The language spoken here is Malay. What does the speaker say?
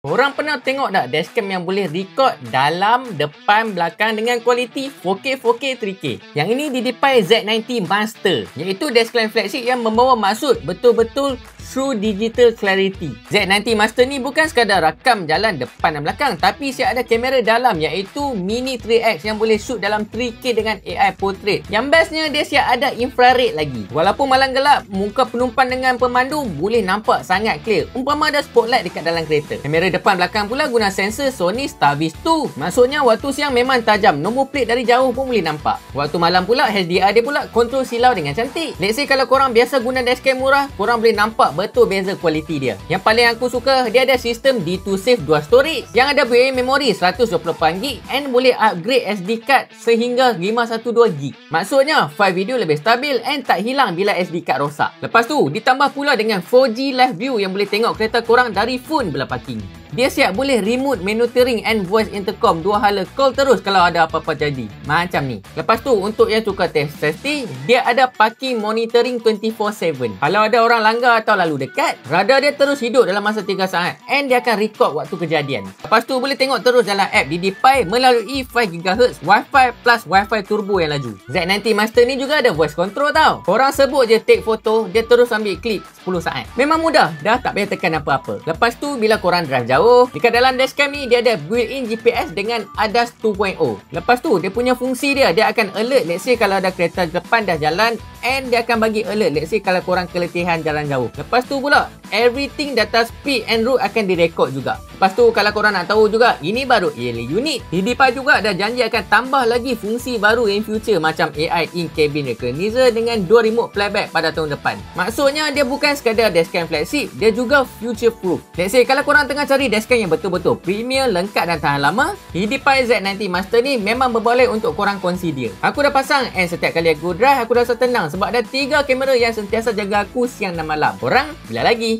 Korang pernah tengok tak dashcam yang boleh record dalam, depan, belakang dengan kualiti 4K, 4K, 3K? Yang ini di Deepal Z90 Master, iaitu dashcam flagship yang membawa maksud betul-betul True Digital Clarity. Z90 Master ni bukan sekadar rakam jalan depan dan belakang, tapi siap ada kamera dalam iaitu Mini 3X yang boleh shoot dalam 3K dengan AI Portrait. Yang bestnya dia siap ada infrared lagi. Walaupun malam gelap, muka penumpang dengan pemandu boleh nampak sangat clear. Umpama ada spotlight dekat dalam kereta. Kamera depan belakang pula guna sensor Sony Starvis 2. Maksudnya waktu siang memang tajam, nombor plate dari jauh pun boleh nampak. Waktu malam pula HDR dia pula kontrol silau dengan cantik. Let's say kalau korang biasa guna dashcam murah, korang boleh nampak betul beza kualiti dia. Yang paling aku suka, dia ada sistem D2 Safe Dual Storage yang ada built-in memory 128GB and boleh upgrade SD card sehingga 512GB. Maksudnya file video lebih stabil and tak hilang bila SD card rosak. Lepas tu ditambah pula dengan 4G live view yang boleh tengok kereta korang dari phone belah parking. Dia siap boleh remote monitoring and voice intercom, dua hala call terus kalau ada apa-apa jadi. Macam ni. Lepas tu untuk yang suka test safety, dia ada parking monitoring 24/7. Kalau ada orang langgar atau lalu dekat, radar dia terus hidup dalam masa 3 saat and dia akan record waktu kejadian. Lepas tu boleh tengok terus dalam app di Deepal melalui 5GHz Wi-Fi plus Wi-Fi turbo yang laju. Z90 Master ni juga ada voice control tau. Korang sebut je take photo, dia terus ambil klip 10 saat. Memang mudah, dah tak payah tekan apa-apa. Lepas tu bila korang drive jauh, dekat dalam dashcam ni dia ada built-in GPS dengan ADAS 2.0. Lepas tu dia punya fungsi dia akan alert let's say kalau ada kereta depan dah jalan and dia akan bagi alert let's say kalau korang keletihan jalan jauh. Lepas tu pula everything data speed and route akan direkod juga. Lepas tu kalau korang nak tahu juga, ini baru yearly unit. Di Deepal juga ada janji akan tambah lagi fungsi baru in future macam AI in-cabin recognition dengan 2 remote playback pada tahun depan. Maksudnya dia bukan sekadar dashcam flagship, dia juga future proof. Let's say kalau korang tengah cari dashcam yang betul-betul premier, lengkap dan tahan lama, di Deepal Z90 Master ni memang berboleh untuk korang consider. Aku dah pasang and setiap kali aku drive aku rasa tenang sebab ada 3 kamera yang sentiasa jaga aku siang dan malam. Korang bila lagi?